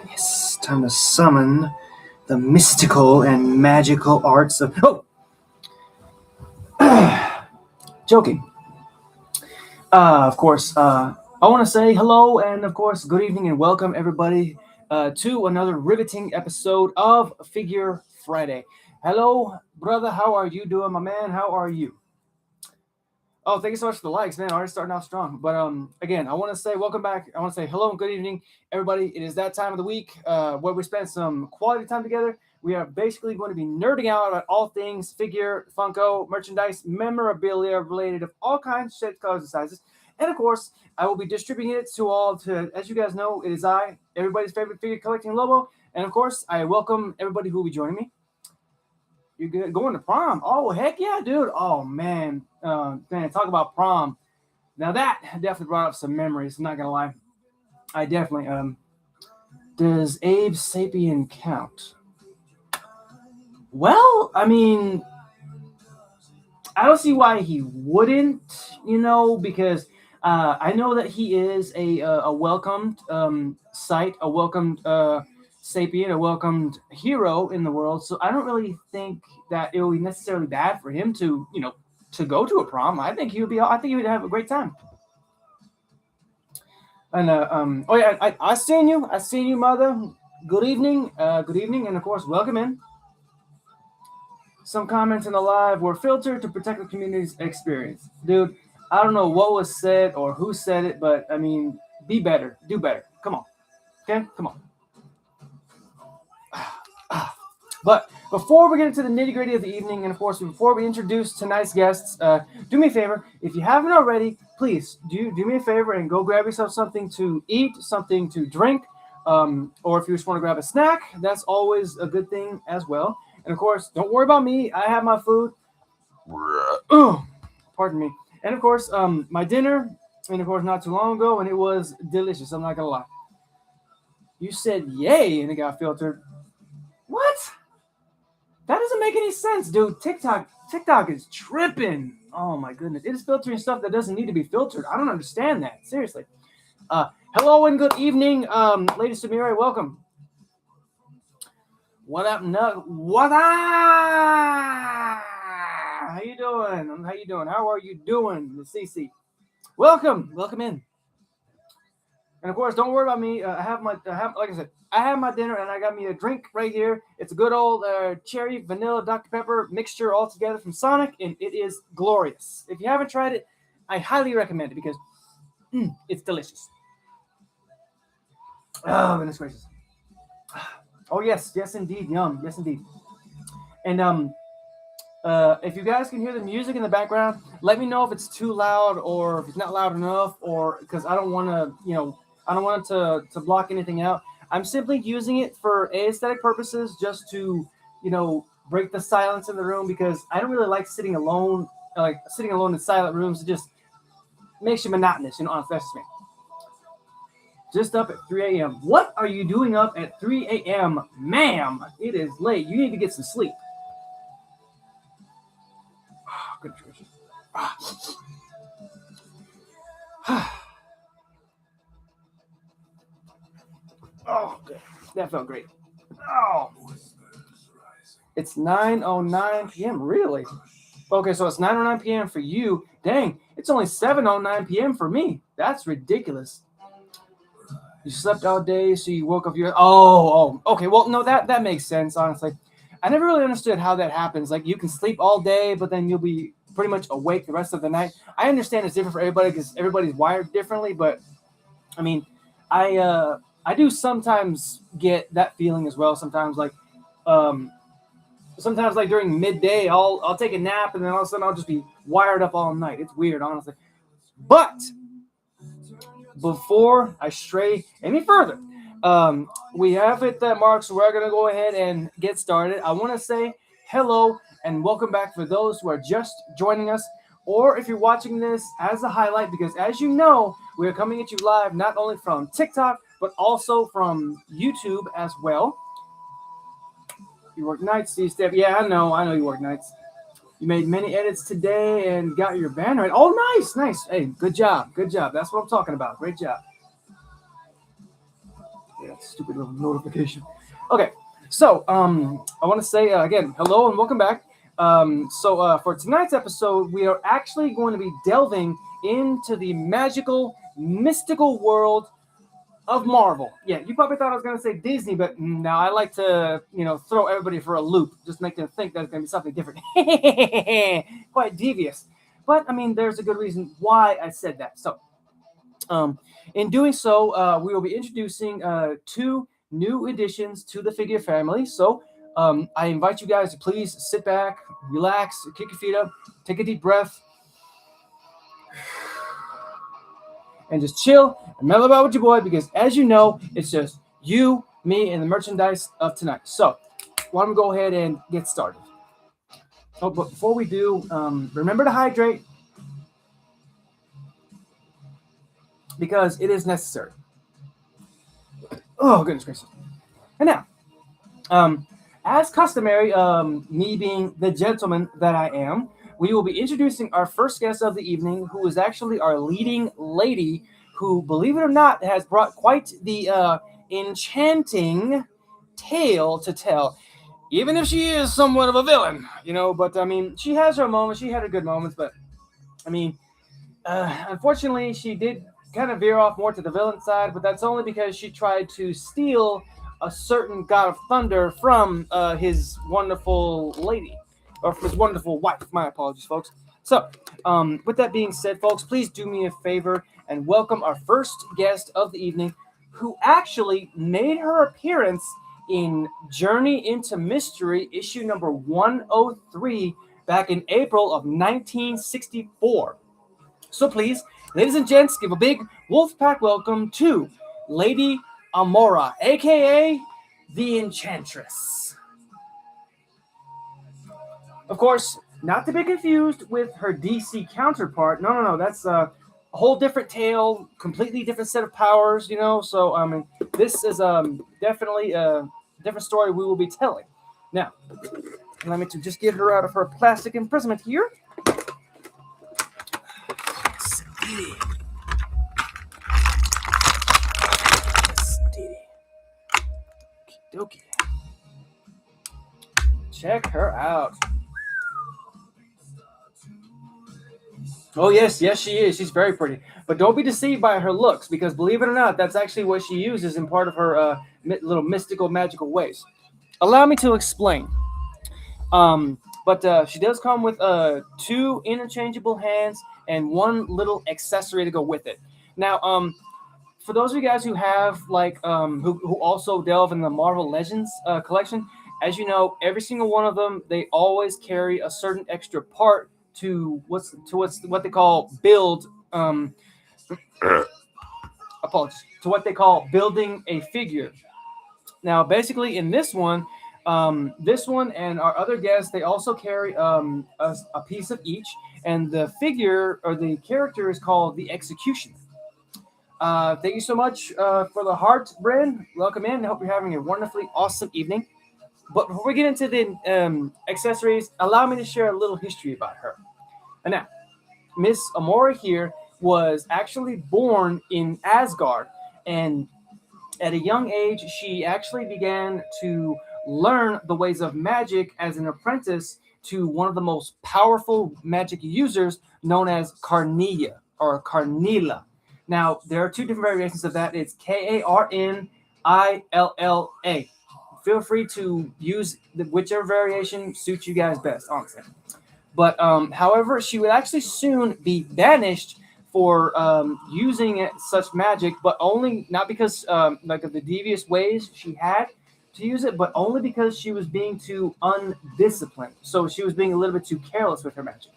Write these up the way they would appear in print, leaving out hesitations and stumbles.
Yes, time to summon the mystical and magical arts of. Joking. Of course, I want to say hello and, of course, good evening and welcome everybody to another riveting episode of Figure Friday. Hello, brother. How are you doing, my man? How are you? Oh, thank you so much for the likes, man. Already starting off strong. But again, I want to say welcome back. I want to say hello and good evening, everybody. It is that time of the week where we spend some quality time together. We are basically going to be nerding out about all things figure, Funko, merchandise, memorabilia related of all kinds, shapes, colors, and sizes. And of course, I will be distributing it to all. As you guys know, it is everybody's favorite figure collecting Lobo. And of course, I welcome everybody who will be joining me. You're good going to prom? Oh, heck yeah, dude. Oh man, talk about prom. Now that definitely brought up some memories. I'm not gonna lie. I definitely Does Abe Sapien count? Well, I mean, I don't see why he wouldn't. Because I know that he is a welcomed sight, a welcomed sapien, a welcomed hero in the world. So I don't really think that it would be necessarily bad for him to go to a prom. I think he would have a great time. And oh yeah, I seen you, mother. Good evening, and of course, welcome in. Some comments in the live were filtered to protect the community's experience. Dude, I don't know what was said or who said it, but I mean, be better, do better. Come on, okay, come on. But before we get into the nitty gritty of the evening, and of course, before we introduce tonight's guests, do me a favor. If you haven't already, please do me a favor and go grab yourself something to eat, something to drink, or if you just want to grab a snack, that's always a good thing as well. And of course, don't worry about me. I have my food. Pardon me. And of course, my dinner, and of course, not too long ago, and it was delicious. I'm not gonna lie. You said yay, and it got filtered. What? That doesn't make any sense, dude. TikTok is tripping. Oh my goodness, it is filtering stuff that doesn't need to be filtered. I don't understand that. Seriously. Hello and good evening, Lady Samira. Welcome. What up, Nug? What up? How you doing? How are you doing, Miss CC? Welcome in. And of course, don't worry about me. Like I said, I have my dinner and I got me a drink right here. It's a good old cherry vanilla Dr. Pepper mixture all together from Sonic, and it is glorious. If you haven't tried it, I highly recommend it because it's delicious. Oh, goodness gracious. Oh yes, indeed, yum, yes indeed. And if you guys can hear the music in the background, let me know if it's too loud or if it's not loud enough, or because I don't want it to block anything out. I'm simply using it for aesthetic purposes, just to break the silence in the room, because I don't really like sitting alone. Like sitting alone in silent rooms, it just makes you monotonous. Honestly, that's just me. Just up at 3 a.m. What are you doing up at 3 a.m., ma'am? It is late. You need to get some sleep. Oh, good gracious. Oh, good. That felt great. Oh. It's 9:09 p.m. Really? Okay, so it's 9:09 p.m. for you. Dang, it's only 7:09 p.m. for me. That's ridiculous. You slept all day, so you woke up. Okay. Well, no, that makes sense. Honestly, I never really understood how that happens. Like, you can sleep all day, but then you'll be pretty much awake the rest of the night. I understand it's different for everybody because everybody's wired differently, but I mean, I do sometimes get that feeling as well. Sometimes like during midday, I'll take a nap and then all of a sudden I'll just be wired up all night. It's weird, honestly. But before I stray any further, we have hit that mark, so we're gonna go ahead and get started. I want to say hello and welcome back for those who are just joining us, or if you're watching this as a highlight, because as you know, we are coming at you live not only from TikTok but also from YouTube as well. You work nights, Steve Step. Yeah, I know you work nights. You made many edits today and got your banner. Oh, nice, nice. Hey, good job, good job. That's what I'm talking about. Great job. Yeah, stupid little notification. Okay, so I want to say again, hello and welcome back. For tonight's episode, we are actually going to be delving into the magical, mystical world of Marvel. Yeah, you probably thought I was going to say Disney, but no, I like to, throw everybody for a loop, just make them think that it's going to be something different. Quite devious. But, I mean, there's a good reason why I said that. So, um, in doing so, we will be introducing two new additions to the figure family. So, I invite you guys to please sit back, relax, kick your feet up, take a deep breath, and just chill and mellow out with your boy because, as you know, it's just you, me, and the merchandise of tonight. So, why don't we go ahead and get started? Oh, but before we do, remember to hydrate because it is necessary. Oh, goodness gracious. And now, um, as customary, me being the gentleman that I am, we will be introducing our first guest of the evening, who is actually our leading lady, who, believe it or not, has brought quite the enchanting tale to tell. Even if she is somewhat of a villain, but I mean, she has her moments, she had her good moments, but I mean, unfortunately, she did kind of veer off more to the villain side, but that's only because she tried to steal a certain god of thunder from his wonderful lady, or his wonderful wife. My apologies, folks. So, with that being said, folks, please do me a favor and welcome our first guest of the evening, who actually made her appearance in Journey into Mystery, issue number 103, back in April of 1964. So please, ladies and gents, give a big Wolfpack welcome to Lady Amora, aka the Enchantress. Of course, not to be confused with her DC counterpart. No, that's a whole different tale, completely different set of powers, So, I mean, this is definitely a different story we will be telling. Now, let me just get her out of her plastic imprisonment here. Steady. Okie dokie. Check her out. Oh, yes, she is. She's very pretty. But don't be deceived by her looks, because believe it or not, that's actually what she uses in part of her little mystical, magical ways. Allow me to explain. But she does come with two interchangeable hands and one little accessory to go with it. Now, for those of you guys who have who also delve in the Marvel Legends collection, as you know, every single one of them, they always carry a certain extra part to what they call build. Apologies, to what they call building a figure. Now, basically, in this one and our other guests, they also carry a piece of each, and the figure or the character is called the Executioner. Thank you so much for the heart, Bryn. Welcome in. I hope you're having a wonderfully awesome evening. But before we get into the accessories, allow me to share a little history about her. And now, Miss Amora here was actually born in Asgard, and at a young age, she actually began to learn the ways of magic as an apprentice to one of the most powerful magic users known as Carnilla or Carnilla. Now, there are two different variations of that. It's Karnilla. Feel free to use whichever variation suits you guys best, honestly. But however, she would actually soon be banished for using such magic, but only not because of the devious ways she had to use it, but only because she was being too undisciplined. So she was being a little bit too careless with her magic.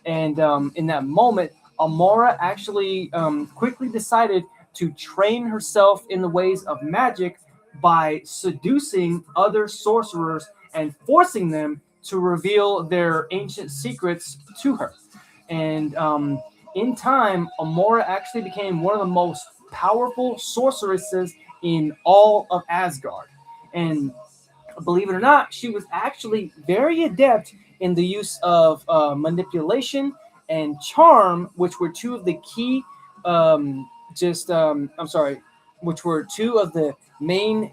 And in that moment, Amora actually quickly decided to train herself in the ways of magic by seducing other sorcerers and forcing them to reveal their ancient secrets to her. And in time, Amora actually became one of the most powerful sorceresses in all of Asgard. And believe it or not, she was actually very adept in the use of manipulation and charm, which were two of the key, I'm sorry, which were two of the main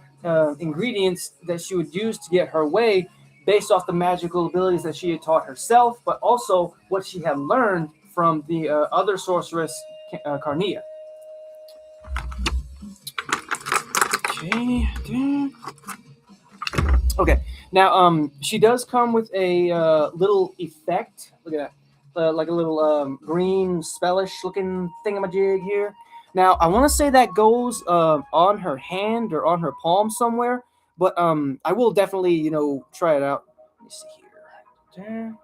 ingredients that she would use to get her way based off the magical abilities that she had taught herself, but also what she had learned from the other sorceress, Carnia. Okay. Okay. Now, she does come with a little effect. Look at that, like a little green spellish looking thingamajig here. Now, I want to say that goes on her hand or on her palm somewhere, but I will definitely try it out. Let me see here. There.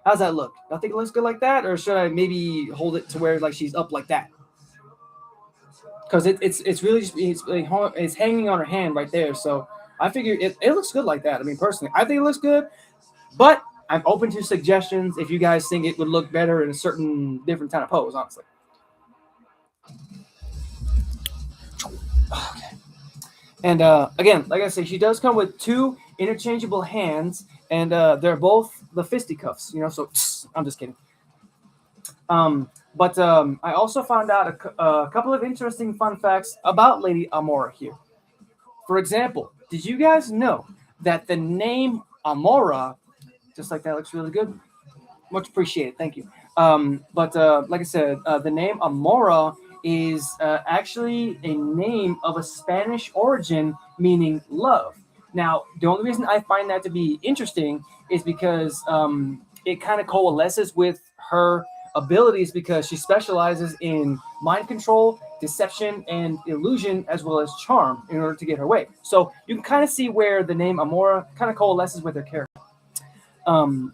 How's that look? I think it looks good like that, or should I maybe hold it to where like she's up like that? Because it's really just, it's hanging on her hand right there. So I figure it looks good like that. I mean, personally, I think it looks good, but I'm open to suggestions if you guys think it would look better in a certain different kind of pose. Honestly, okay. And again, like I say, she does come with two interchangeable hands, and they're both the fisticuffs. So I'm just kidding. But I also found out a couple of interesting fun facts about Lady Amora here. For example, did you guys know that the name Amora, just like that, looks really good? Much appreciated. Thank you. But like I said, the name Amora is actually a name of a Spanish origin meaning love. Now, the only reason I find that to be interesting is because it kind of coalesces with her abilities because she specializes in mind control, deception, and illusion, as well as charm in order to get her way. So you can kind of see where the name Amora kind of coalesces with her character. Um,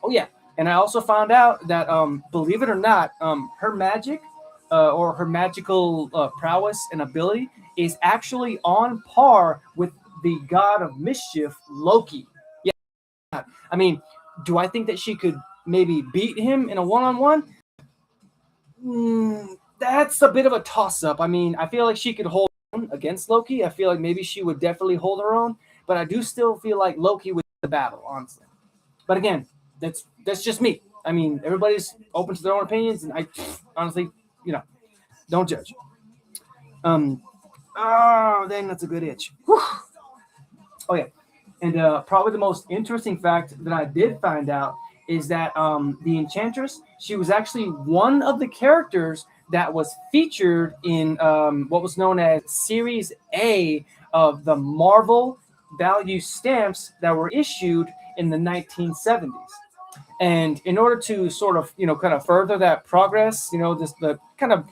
Oh yeah, and I also found out that believe it or not, her magic or her magical prowess and ability is actually on par with the god of mischief, Loki. Yeah, I mean, do I think that she could maybe beat him in a one-on-one? That's a bit of a toss-up. I mean, I feel like she could hold her own against Loki. I feel like maybe she would definitely hold her own, but I do still feel like Loki would win the battle, honestly. But again, that's just me. I mean, everybody's open to their own opinions, and I honestly, you know, don't judge. Um, oh, dang, that's a good itch. Whew. Oh yeah, and probably the most interesting fact that I did find out is that the Enchantress, she was actually one of the characters that was featured in what was known as Series A of the Marvel value stamps that were issued in the 1970s. And in order to sort of kind of further that progress, just the kind of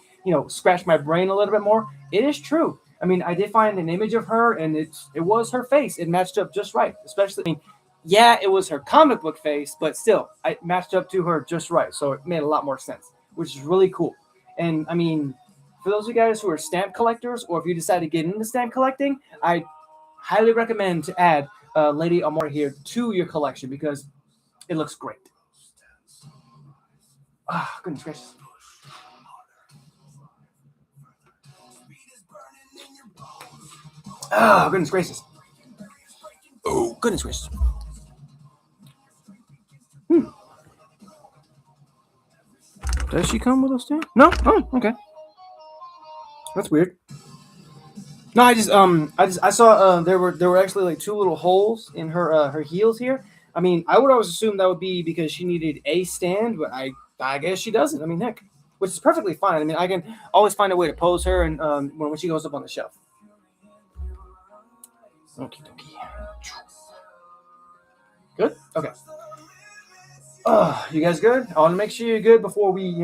scratch my brain a little bit more, it is true. I mean, I did find an image of her, and it was her face. It matched up just right. Especially, I mean, yeah, it was her comic book face, but still, it matched up to her just right. So it made a lot more sense, which is really cool. And I mean, for those of you guys who are stamp collectors, or if you decide to get into stamp collecting, I highly recommend to add Lady Amora here to your collection because it looks great. Ah, goodness gracious. Oh, goodness gracious. Oh, goodness gracious. Hmm. Does she come with us too? No? Oh, okay. That's weird. No, I saw there were actually like two little holes in her heels here. I mean, I would always assume that would be because she needed a stand, but I guess she doesn't. I mean, heck, which is perfectly fine. I mean, I can always find a way to pose her and when she goes up on the shelf. Okie dokie. Good. Okay. You guys good? I want to make sure you're good before we,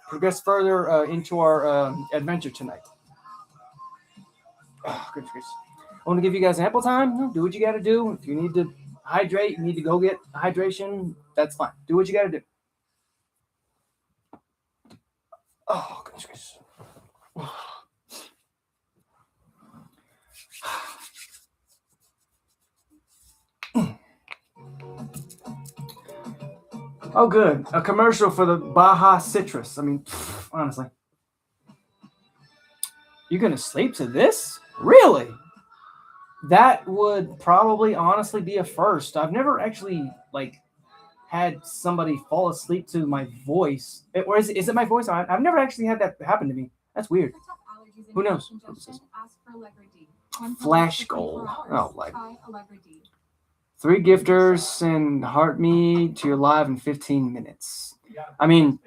progress further into our adventure tonight. Oh, goodness gracious. I want to give you guys ample time. Do what you got to do. If you need to hydrate, you need to go get hydration. That's fine. Do what you got to do. Oh, goodness gracious. Oh, good. A commercial for the Baja Citrus. I mean, honestly. You're going to sleep to this? Really? That would probably honestly be a first. I've never actually, like, had somebody fall asleep to my voice. Or is it my voice? I've never actually had that happen to me. That's weird. Who knows? What this is. Flash goal. Oh, like 3 gifters and heart me to your live in 15 minutes. I mean,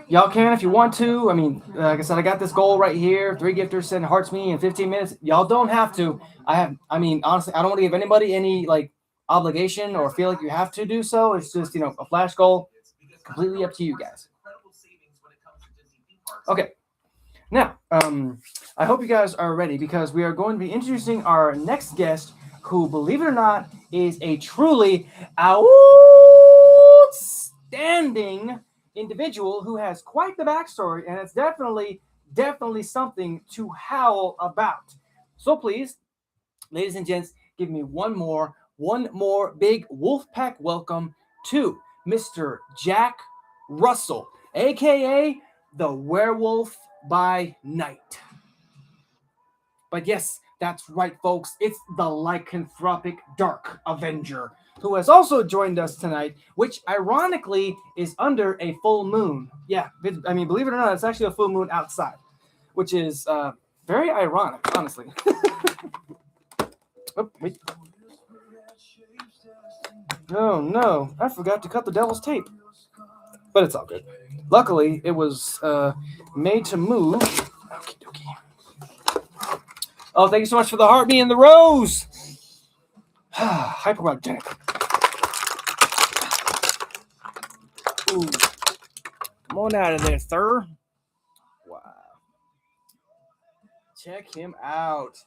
y'all can if you want to. I mean, like I said, I got this goal right here. 3 gifters send hearts me in 15 minutes. Y'all don't have to. I mean, honestly, I don't want to give anybody any like obligation or feel like you have to do so. It's just, a flash goal. Completely up to you guys. Okay. Now, I hope you guys are ready because we are going to be introducing our next guest, who, believe it or not, is a truly outstanding individual who has quite the backstory, and it's definitely something to howl about. So please, ladies and gents, give me one more big Wolfpack welcome to Mr. Jack Russell, aka the Werewolf by Night. But yes, that's right, folks. It's the lycanthropic Dark Avenger, who has also joined us tonight, which ironically is under a full moon. Yeah, I mean, believe it or not, it's actually a full moon outside, which is very ironic, honestly. Oh, wait. Oh no, I forgot to cut the devil's tape. But it's all good. Luckily, it was made to move. Okie dokie. Oh, thank you so much for the heart, me and the rose. Hypergenic. Ooh. Come on out of there, sir. Wow. Check him out.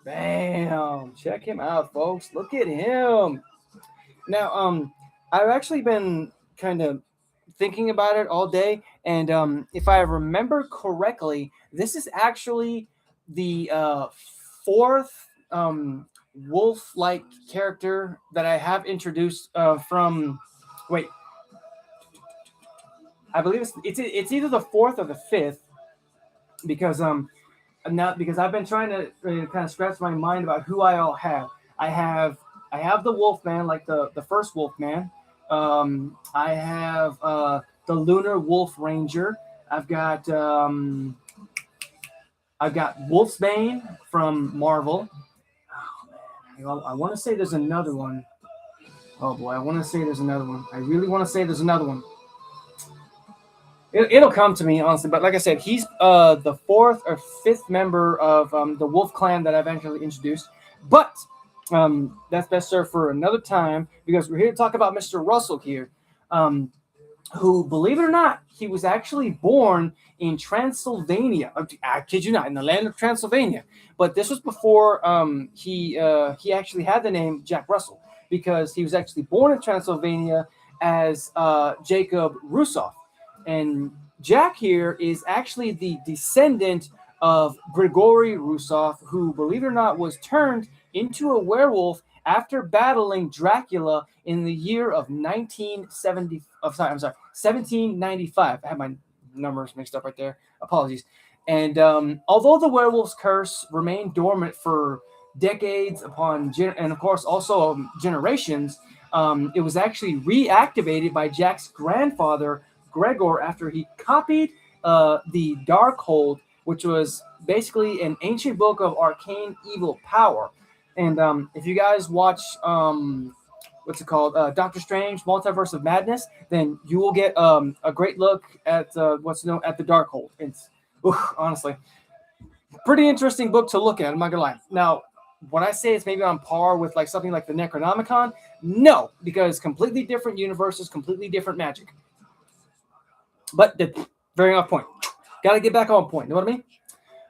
Bam. Check him out, folks. Look at him. Now, I've actually been kind of thinking about it all day, and if I remember correctly, this is actually the fourth wolf-like character that I have introduced from. Wait, I believe it's either the fourth or the fifth, because not because I've been trying to kind of scratch my mind about who I all have. I have the Wolfman, like the first Wolfman. I have the Lunar Wolf Ranger. I've got Wolfsbane from Marvel. Oh, I want to say there's another one. Oh boy, I want to say there's another one. I really want to say there's another one. It'll come to me, honestly, but like I said, he's the fourth or fifth member of the Wolf Clan that I've actually introduced. But that's best served for another time, because we're here to talk about Mr. Russell here, who, believe it or not, he was actually born in Transylvania. I kid you not, in the land of Transylvania. But this was before he actually had the name Jack Russell, because he was actually born in Transylvania as Jacob Rusoff. And Jack here is actually the descendant of Grigory Rusoff, who, believe it or not, was turned into a werewolf after battling Dracula in the year of 1795. I have my numbers mixed up right there. Apologies. And although the werewolf's curse remained dormant for decades and of course also generations, it was actually reactivated by Jack's grandfather, Gregor, after he copied the Darkhold, which was basically an ancient book of arcane evil power. And if you guys watch what's it called, Doctor Strange, Multiverse of Madness, then you will get a great look at what's known at the Darkhold. It's honestly pretty interesting book to look at. I'm not gonna lie. Now, when I say it's maybe on par with like something like the Necronomicon, no, because completely different universes, completely different magic. But very on point. Got to get back on point. You know what I mean?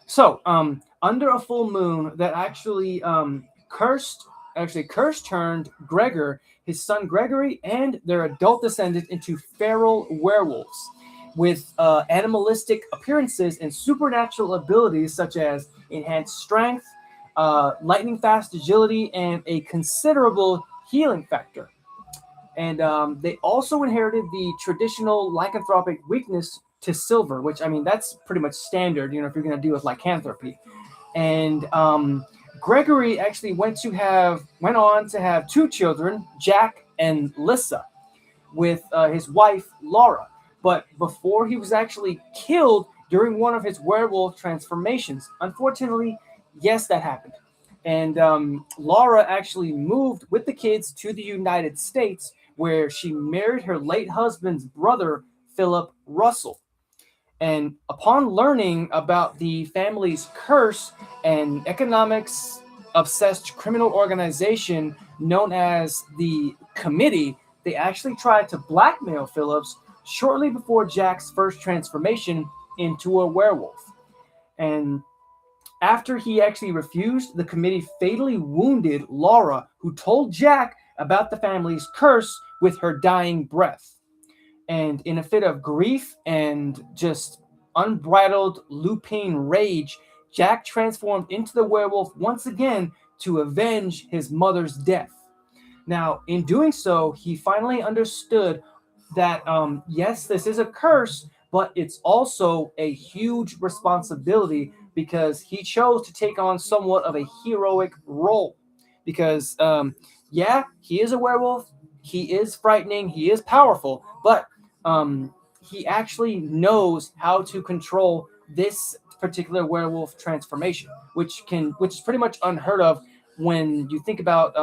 So, under a full moon that actually cursed turned Gregor, his son Gregory, and their adult descendant into feral werewolves with animalistic appearances and supernatural abilities such as enhanced strength, lightning fast agility, and a considerable healing factor. And they also inherited the traditional lycanthropic weakness to silver, which, I mean, that's pretty much standard, if you're going to deal with lycanthropy. And Gregory actually went on to have two children, Jack and Lissa, with his wife Laura. But before he was actually killed during one of his werewolf transformations, unfortunately, yes, that happened. And Laura actually moved with the kids to the United States, where she married her late husband's brother, Philip Russell. And upon learning about the family's curse and economics obsessed criminal organization known as the Committee, they actually tried to blackmail Phillips shortly before Jack's first transformation into a werewolf. And after he actually refused, the committee fatally wounded Laura, who told Jack about the family's curse with her dying breath. And in a fit of grief and just unbridled lupine rage, Jack transformed into the werewolf once again to avenge his mother's death. Now, in doing so, he finally understood that, yes, this is a curse, but it's also a huge responsibility because he chose to take on somewhat of a heroic role. Because, yeah, he is a werewolf, he is frightening, he is powerful, but he actually knows how to control this particular werewolf transformation, which is pretty much unheard of when you think about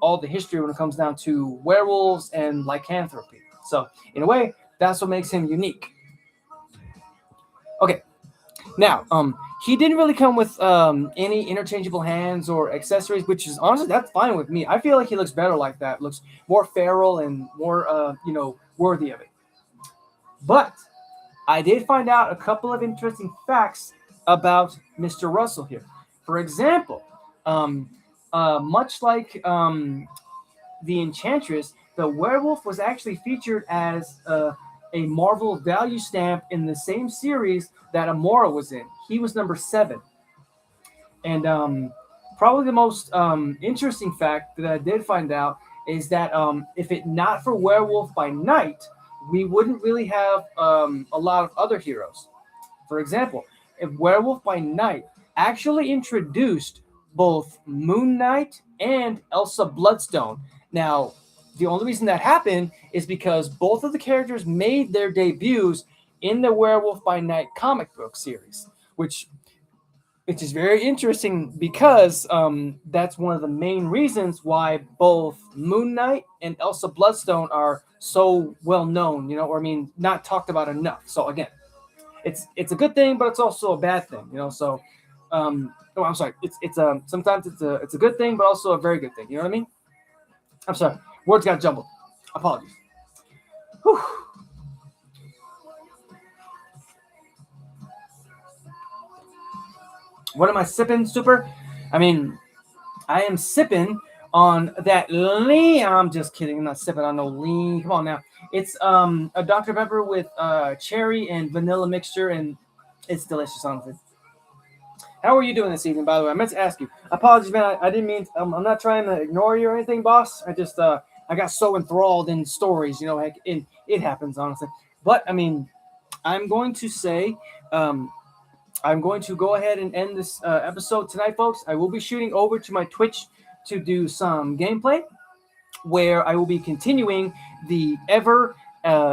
all the history when it comes down to werewolves and lycanthropy. So, in a way, that's what makes him unique. Okay, now, he didn't really come with any interchangeable hands or accessories, which is honestly that's fine with me. I feel like he looks better like that. Looks more feral and more, worthy of it. But I did find out a couple of interesting facts about Mr. Russell here. For example, um, much like the Enchantress, the werewolf was actually featured as a Marvel value stamp in the same series that Amora was in. He was number 7. And probably the most interesting fact that I did find out is that if it not for Werewolf by Night, we wouldn't really have a lot of other heroes. For example, if Werewolf by Night actually introduced both Moon Knight and Elsa Bloodstone. Now, the only reason that happened is because both of the characters made their debuts in the Werewolf by Night comic book series, which is very interesting because that's one of the main reasons why both Moon Knight and Elsa Bloodstone are so well known, or I mean, not talked about enough. So again, it's a good thing, but it's also a bad thing. So, oh, I'm sorry. It's sometimes it's a good thing, but also a very good thing. You know what I mean? I'm sorry. Words got jumbled. Apologies. Whew. What am I sipping, super? I mean, I am sipping on that lean. I'm just kidding. I'm not sipping on no lean. Come on now. It's a Dr. Pepper with cherry and vanilla mixture, and it's delicious, honestly. How are you doing this evening, by the way? I meant to ask you. Apologies, man. I didn't mean. I'm not trying to ignore you or anything, boss. I just I got so enthralled in stories. Heck, it happens, honestly. But I mean, I'm going to say, I'm going to go ahead and end this episode tonight, folks. I will be shooting over to my Twitch to do some gameplay, where I will be continuing the ever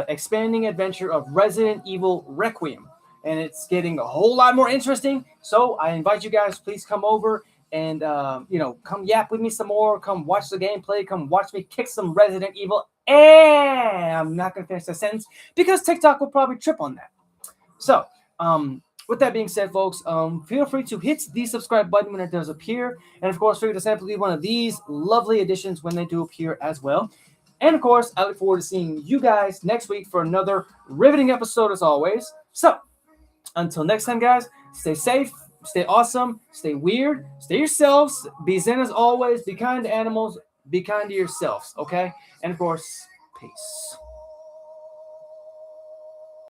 expanding adventure of Resident Evil Requiem. And it's getting a whole lot more interesting. So I invite you guys, please come over and, come yap with me some more. Come watch the gameplay. Come watch me kick some Resident Evil. And I'm not going to finish the sentence because TikTok will probably trip on that. So, with that being said, folks, feel free to hit the subscribe button when it does appear. And of course, feel free to sample one of these lovely editions when they do appear as well. And of course, I look forward to seeing you guys next week for another riveting episode as always. So, until next time, guys, stay safe, stay awesome, stay weird, stay yourselves, be zen as always, be kind to animals, be kind to yourselves, okay? And of course, peace.